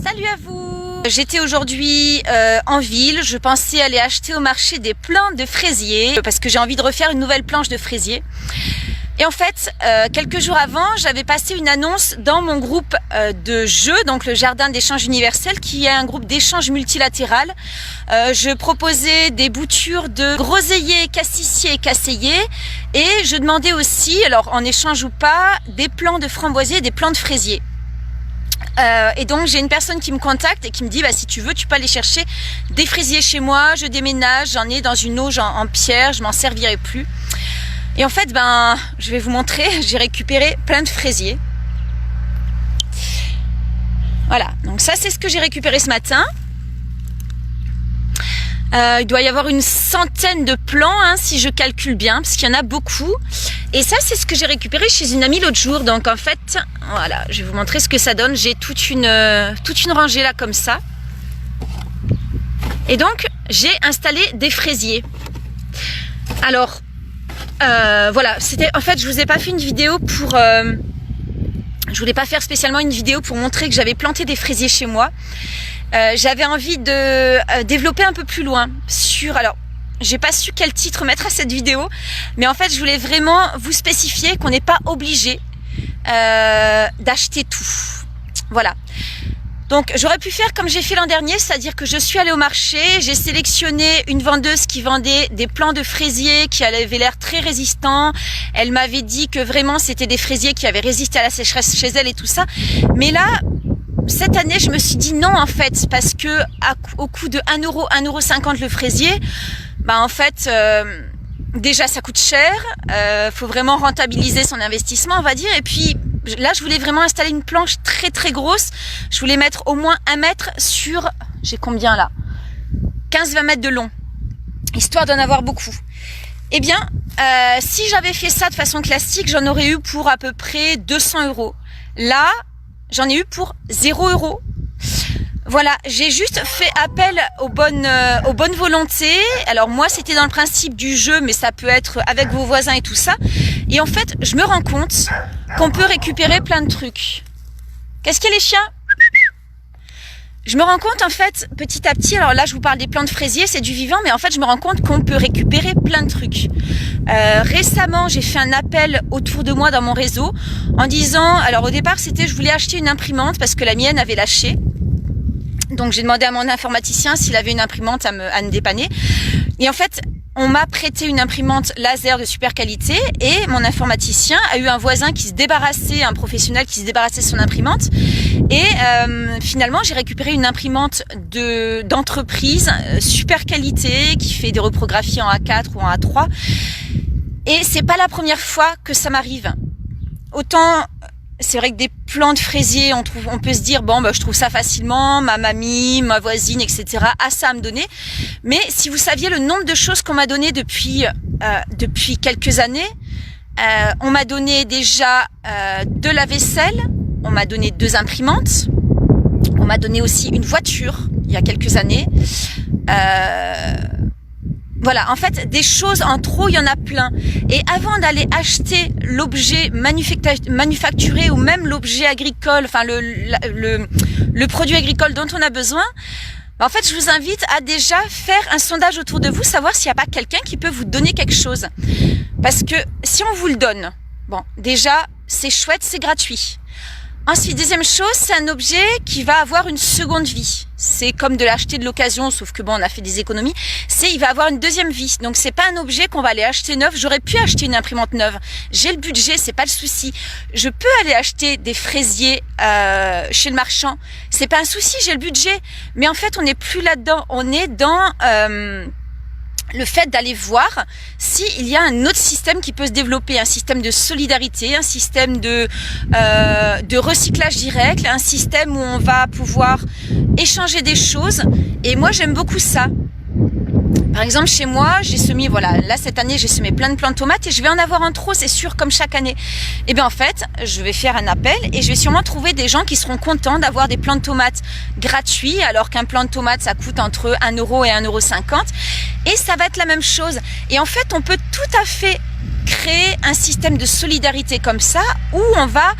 Salut à vous! J'étais aujourd'hui en ville, je pensais aller acheter au marché des plants de fraisiers parce que j'ai envie de refaire une nouvelle planche de fraisier. Et en fait, quelques jours avant, j'avais passé une annonce dans mon groupe de jeux, donc le Jardin d'échange universel, qui est un groupe d'échange multilatéral. Je proposais des boutures de groseilliers, cassissiers et casseilliers, et je demandais aussi, alors en échange ou pas, des plants de framboisiers et des plants de fraisiers. Et donc j'ai une personne qui me contacte et qui me dit si tu veux tu peux aller chercher des fraisiers chez moi, je déménage, j'en ai dans une auge en pierre, je m'en servirai plus. Et en fait je vais vous montrer, j'ai récupéré plein de fraisiers. Voilà, donc ça c'est ce que j'ai récupéré ce matin. Il doit y avoir une centaine de plants si je calcule bien, parce qu'il y en a beaucoup. Et ça c'est ce que j'ai récupéré chez une amie l'autre jour. Donc en fait, voilà, je vais vous montrer ce que ça donne. J'ai toute une rangée là comme ça. Et donc j'ai installé des fraisiers. Alors voilà, c'était en fait je vous ai pas fait une vidéo pour je voulais pas faire spécialement une vidéo pour montrer que j'avais planté des fraisiers chez moi. J'avais envie de développer un peu plus loin sur, alors j'ai pas su quel titre mettre à cette vidéo, mais en fait je voulais vraiment vous spécifier qu'on n'est pas obligé d'acheter tout. Voilà. Donc j'aurais pu faire comme j'ai fait l'an dernier, c'est-à-dire que je suis allée au marché, j'ai sélectionné une vendeuse qui vendait des plants de fraisiers qui avaient l'air très résistants. Elle m'avait dit que vraiment c'était des fraisiers qui avaient résisté à la sécheresse chez elle et tout ça. Mais là, cette année, je me suis dit non en fait, parce que au coût de 1 euro, 1,50 € le fraisier, en fait, déjà ça coûte cher, faut vraiment rentabiliser son investissement, on va dire. Et puis là, je voulais vraiment installer une planche très très grosse. Je voulais mettre au moins 1 mètre sur, j'ai combien là, 15-20 mètres de long, histoire d'en avoir beaucoup. Eh bien, si j'avais fait ça de façon classique, j'en aurais eu pour à peu près 200 €. Là, j'en ai eu pour 0 €. Voilà, j'ai juste fait appel aux bonnes volontés. Alors moi, c'était dans le principe du jeu, mais ça peut être avec vos voisins et tout ça. Et en fait, je me rends compte qu'on peut récupérer plein de trucs. Qu'est-ce qu'il y a les chiens ? Je me rends compte en fait, petit à petit, alors là je vous parle des plants de fraisiers, c'est du vivant, mais en fait je me rends compte qu'on peut récupérer plein de trucs. Récemment, j'ai fait un appel autour de moi dans mon réseau en disant, alors au départ c'était je voulais acheter une imprimante parce que la mienne avait lâché. Donc j'ai demandé à mon informaticien s'il avait une imprimante à me dépanner. Et en fait, on m'a prêté une imprimante laser de super qualité et mon informaticien a eu un voisin qui se débarrassait, un professionnel qui se débarrassait de son imprimante. Et finalement, j'ai récupéré une imprimante d'entreprise super qualité qui fait des reprographies en A4 ou en A3. Et c'est pas la première fois que ça m'arrive. Autant c'est vrai que des plants de fraisiers, on peut se dire je trouve ça facilement, ma mamie, ma voisine, etc. a ça à me donner. Mais si vous saviez le nombre de choses qu'on m'a donné depuis quelques années, on m'a donné déjà de la vaisselle, on m'a donné 2 imprimantes, on m'a donné aussi une voiture il y a quelques années. Voilà, en fait, des choses en trop, il y en a plein. Et avant d'aller acheter l'objet manufacturé ou même l'objet agricole, enfin le produit agricole dont on a besoin, en fait, je vous invite à déjà faire un sondage autour de vous, savoir s'il n'y a pas quelqu'un qui peut vous donner quelque chose. Parce que si on vous le donne, déjà, c'est chouette, c'est gratuit. Ensuite, deuxième chose, c'est un objet qui va avoir une seconde vie. C'est comme de l'acheter de l'occasion, sauf que on a fait des économies. Il va avoir une deuxième vie. Donc, c'est pas un objet qu'on va aller acheter neuf. J'aurais pu acheter une imprimante neuve. J'ai le budget, c'est pas le souci. Je peux aller acheter des fraisiers chez le marchand. C'est pas un souci, j'ai le budget. Mais en fait, on n'est plus là-dedans. On est dans le fait d'aller voir s'il y a un autre système qui peut se développer, un système de solidarité, un système de recyclage direct, un système où on va pouvoir échanger des choses. Et moi, j'aime beaucoup ça. Par exemple, chez moi, j'ai semé, là cette année, j'ai semé plein de plants de tomates et je vais en avoir un trop, c'est sûr, comme chaque année. Et bien en fait, je vais faire un appel et je vais sûrement trouver des gens qui seront contents d'avoir des plants de tomates gratuits, alors qu'un plant de tomates, ça coûte entre 1 € et 1,50 €. Et ça va être la même chose. Et en fait, on peut tout à fait créer un système de solidarité comme ça, où on va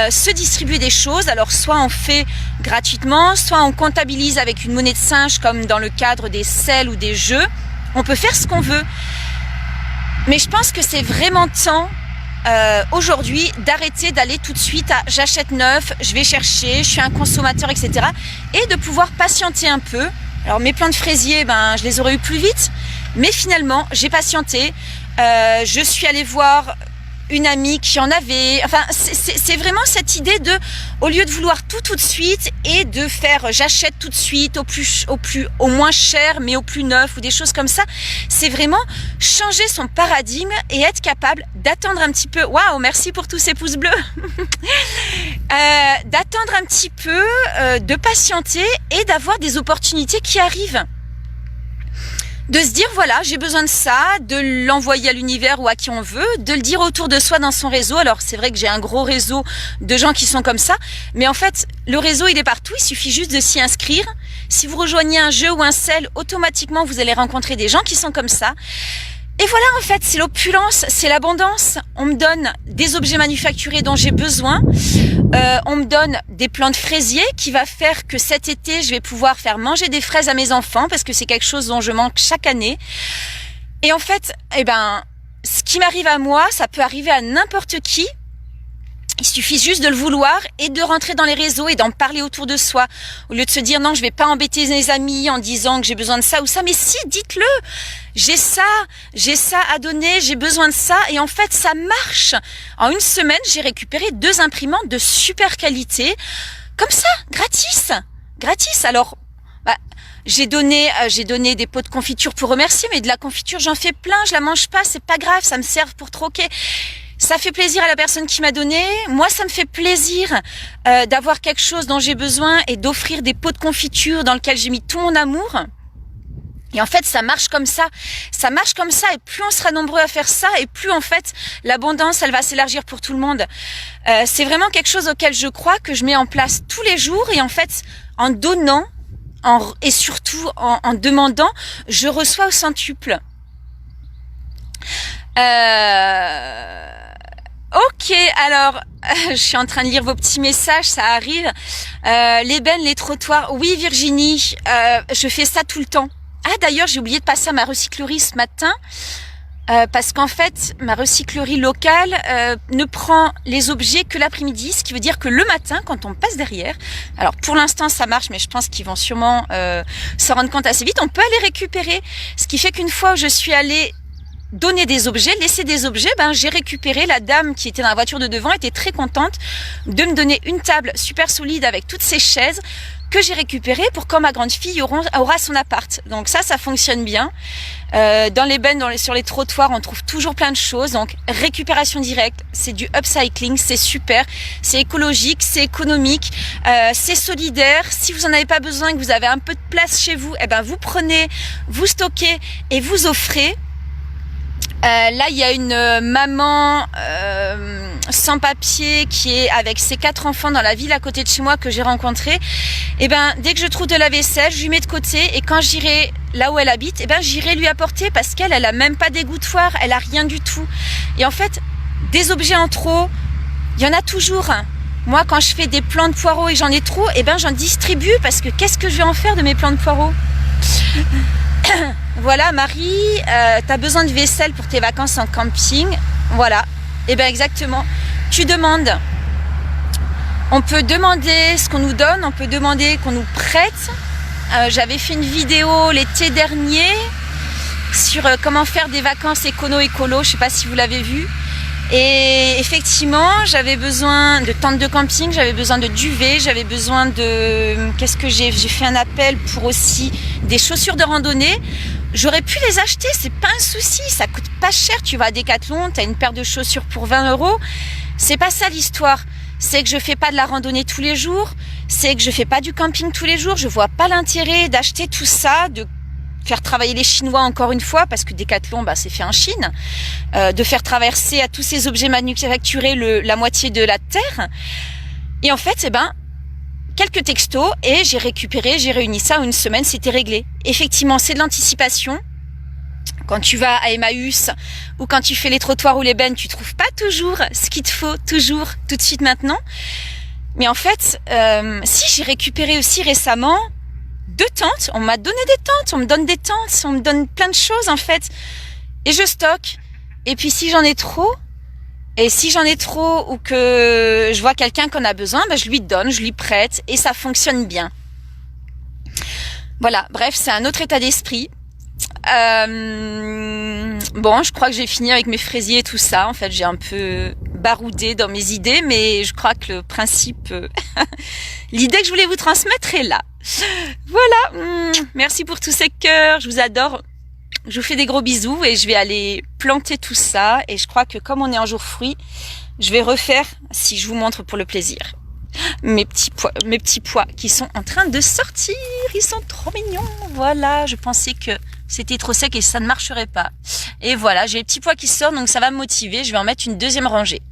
se distribuer des choses. Alors soit on fait gratuitement, soit on comptabilise avec une monnaie de singe comme dans le cadre des selles ou des jeux. On peut faire ce qu'on veut. Mais je pense que c'est vraiment temps aujourd'hui d'arrêter d'aller tout de suite à j'achète neuf, je vais chercher, je suis un consommateur, etc. Et de pouvoir patienter un peu. Alors mes plants de fraisier, je les aurais eu plus vite. Mais finalement, j'ai patienté. Je suis allée voir une amie qui en avait. Enfin, c'est vraiment cette idée de, au lieu de vouloir tout de suite et de faire j'achète tout de suite au moins cher, mais au plus neuf ou des choses comme ça, c'est vraiment changer son paradigme et être capable d'attendre un petit peu. Waouh, merci pour tous ces pouces bleus. D'attendre un petit peu, de patienter et d'avoir des opportunités qui arrivent. De se dire, voilà, j'ai besoin de ça, de l'envoyer à l'univers ou à qui on veut, de le dire autour de soi dans son réseau. Alors, c'est vrai que j'ai un gros réseau de gens qui sont comme ça, mais en fait, le réseau, il est partout, il suffit juste de s'y inscrire. Si vous rejoignez un jeu ou un sel, automatiquement, vous allez rencontrer des gens qui sont comme ça. Et voilà, en fait, c'est l'opulence, c'est l'abondance. On me donne des objets manufacturés dont j'ai besoin. On me donne des plants de fraisier qui va faire que cet été, je vais pouvoir faire manger des fraises à mes enfants parce que c'est quelque chose dont je manque chaque année. Et en fait, ce qui m'arrive à moi, ça peut arriver à n'importe qui. Il suffit juste de le vouloir et de rentrer dans les réseaux et d'en parler autour de soi. Au lieu de se dire non, je vais pas embêter mes amis en disant que j'ai besoin de ça ou ça. Mais si, dites-le. J'ai ça à donner, j'ai besoin de ça. Et en fait, ça marche. En une semaine, j'ai récupéré 2 imprimantes de super qualité. Comme ça, gratis. Alors, j'ai donné des pots de confiture pour remercier, mais de la confiture, j'en fais plein. Je la mange pas, c'est pas grave, ça me sert pour troquer. Ça fait plaisir à la personne qui m'a donné. Moi, ça me fait plaisir d'avoir quelque chose dont j'ai besoin et d'offrir des pots de confiture dans lesquels j'ai mis tout mon amour. Et en fait, ça marche comme ça. Ça marche comme ça. Et plus on sera nombreux à faire ça, et plus en fait, l'abondance, elle va s'élargir pour tout le monde. C'est vraiment quelque chose auquel je crois, que je mets en place tous les jours. Et en fait, en donnant, et surtout en demandant, je reçois au centuple. Ok, alors, je suis en train de lire vos petits messages, ça arrive. Les bennes, les trottoirs. Oui, Virginie, je fais ça tout le temps. Ah, d'ailleurs, j'ai oublié de passer à ma recyclerie ce matin. Parce qu'en fait, ma recyclerie locale ne prend les objets que l'après-midi, ce qui veut dire que le matin, quand on passe derrière, alors pour l'instant ça marche, mais je pense qu'ils vont sûrement s'en rendre compte assez vite, on peut aller récupérer. Ce qui fait qu'une fois où je suis allée donner des objets, laisser des objets, j'ai récupéré. La dame qui était dans la voiture de devant était très contente de me donner une table super solide avec toutes ces chaises que j'ai récupérées pour quand ma grande fille aura son appart. Donc ça fonctionne bien. Dans les bennes, sur les trottoirs, on trouve toujours plein de choses. Donc récupération directe, c'est du upcycling, c'est super, c'est écologique, c'est économique, c'est solidaire. Si vous en avez pas besoin, que vous avez un peu de place chez vous, vous prenez, vous stockez et vous offrez. Là, il y a une maman sans papier qui est avec ses 4 enfants dans la ville à côté de chez moi que j'ai rencontrée. Et dès que je trouve de la vaisselle, je lui mets de côté et quand j'irai là où elle habite, j'irai lui apporter parce qu'elle a même pas d'égouttoir, elle a rien du tout. Et en fait, des objets en trop, il y en a toujours. Moi, quand je fais des plants de poireaux et j'en ai trop, j'en distribue parce que qu'est-ce que je vais en faire de mes plants de poireaux? Voilà, Marie, t'as besoin de vaisselle pour tes vacances en camping. Voilà, exactement. Tu demandes. On peut demander ce qu'on nous donne, on peut demander qu'on nous prête. J'avais fait une vidéo l'été dernier sur comment faire des vacances écolo, je sais pas si vous l'avez vu. Et effectivement, j'avais besoin de tentes de camping, j'avais besoin de duvet, j'avais besoin de... Qu'est-ce que j'ai fait un appel pour aussi des chaussures de randonnée. J'aurais pu les acheter, c'est pas un souci, ça coûte pas cher. Tu vas à Decathlon, t'as une paire de chaussures pour 20 €. C'est pas ça l'histoire. C'est que je fais pas de la randonnée tous les jours, c'est que je fais pas du camping tous les jours. Je vois pas l'intérêt d'acheter tout ça, de faire travailler les Chinois encore une fois, parce que Decathlon, c'est fait en Chine, de faire traverser à tous ces objets manufacturés la moitié de la Terre. Et en fait, quelques textos et j'ai réuni ça en une semaine, c'était réglé. Effectivement, c'est de l'anticipation. Quand tu vas à Emmaüs ou quand tu fais les trottoirs ou les bennes, tu trouves pas toujours ce qu'il te faut, toujours, tout de suite maintenant. Mais en fait, si j'ai récupéré aussi récemment 2 tentes, on m'a donné des tentes, on me donne des tentes, on me donne plein de choses en fait. Et je stocke. Et puis si j'en ai trop, ou que je vois quelqu'un qu'on a besoin, je lui donne, je lui prête et ça fonctionne bien. Voilà, bref, c'est un autre état d'esprit. Bon, je crois que j'ai fini avec mes fraisiers et tout ça. En fait, j'ai un peu baroudé dans mes idées, mais je crois que le principe, l'idée que je voulais vous transmettre est là. Voilà, merci pour tous ces cœurs, je vous adore. Je vous fais des gros bisous et je vais aller planter tout ça. Et je crois que comme on est en jour fruit, je vais refaire, si je vous montre pour le plaisir, mes petits pois qui sont en train de sortir. Ils sont trop mignons. Voilà, je pensais que c'était trop sec et ça ne marcherait pas. Et voilà, j'ai les petits pois qui sortent, donc ça va me motiver. Je vais en mettre une deuxième rangée.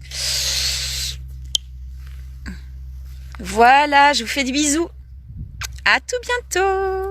Voilà, je vous fais des bisous. À tout bientôt.